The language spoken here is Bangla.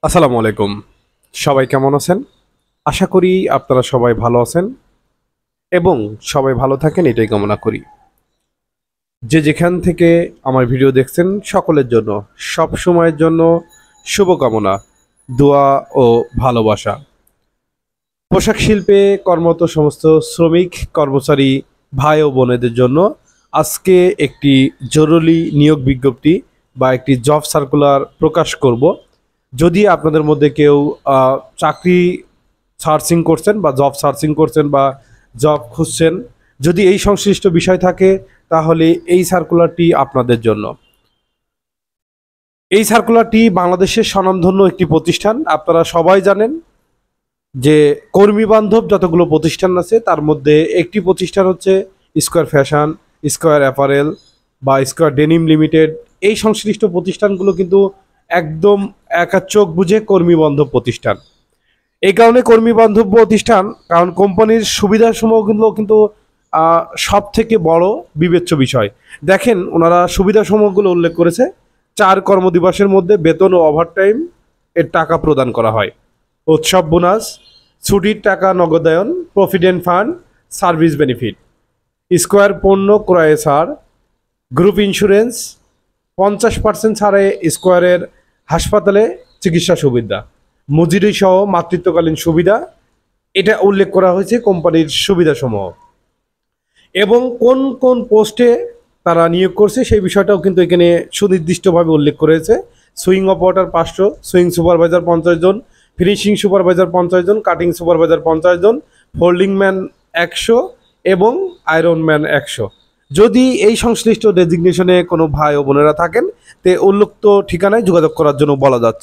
আসসালামু আলাইকুম। সবাই কেমন আছেন? আশা করি আপনারা সবাই ভালো আছেন এবং সবাই ভালো থাকেন এটাই কামনা করি। যে যেখান থেকে আমার ভিডিও দেখছেন সকলের জন্য সব সময়ের জন্য শুভকামনা, দোয়া ও ভালোবাসা। পোশাক শিল্পে কর্মরত সমস্ত শ্রমিক কর্মচারী ভাই ও বোনেদের জন্য আজকে একটি জরুরি নিয়োগ বিজ্ঞপ্তি বা একটি জব সার্কুলার প্রকাশ করব। যদি আপনাদের মধ্যে কেউ চাকরি সার্চিং করছেন বা জব সার্চিং করছেন বা জব খুঁজছেন, যদি এই সংশ্লিষ্ট বিষয় থাকে তাহলে এই সার্কুলারটি আপনাদের জন্য। এই সার্কুলারটি বাংলাদেশের স্বনামধন্য একটি প্রতিষ্ঠান। আপনারা সবাই জানেন যে কর্মী বান্ধব যতগুলো প্রতিষ্ঠান আছে তার মধ্যে একটি প্রতিষ্ঠান হচ্ছে স্কোয়ার ফ্যাশন, স্কোয়ার অ্যাপারেল বা স্কোয়ার ডেনিম লিমিটেড। এই সংশ্লিষ্ট প্রতিষ্ঠানগুলো কিন্তু একদম একা চোখ বুঝে কর্মী বান্ধব প্রতিষ্ঠান। এই কারণে কর্মী বান্ধব প্রতিষ্ঠান, কারণ কোম্পানির সুবিধাসমূহগুলো কিন্তু সব থেকে বড় বিবেচ্য বিষয়। দেখেন, ওনারা সুবিধাসমূহগুলো উল্লেখ করেছে। 4 কর্মদিবসের মধ্যে বেতন ও ওভারটাইম এর টাকা প্রদান করা হয়, উৎসব বোনাস, ছুটির টাকা নগদায়ন, provident fund, service benefit, Square পণ্য ক্রয়ে ছাড়, গ্রুপ ইন্স্যুরেন্স, 50% ছাড়ে স্কোয়ারের হাসপাতালে চিকিৎসা সুবিধা, মজুরি সহ মাতৃত্বকালীন সুবিধা। এটা উল্লেখ করা হয়েছে কোম্পানির সুবিধাসমূহ এবং কোন কোন পোস্টে তারা নিয়োগ করছে সেই বিষয়টাও কিন্তু এখানে সুনির্দিষ্টভাবে উল্লেখ করেছে। সুইং অপারেটর 500, সুইং সুপারভাইজার 50 জন, ফিনিশিং সুপারভাইজার 50 জন, কাটিং সুপারভাইজার 50 জন, ফোল্ডিং ম্যান 100 এবং আয়রন ম্যান 100। যদি এই সংশ্লিষ্ট ডেজিগনেশনে কোনো ভাই ও বোনেরা থাকেন তে উল্লেখিত ঠিকানায় যোগাযোগ করার জন্য বলা যাচ্ছে।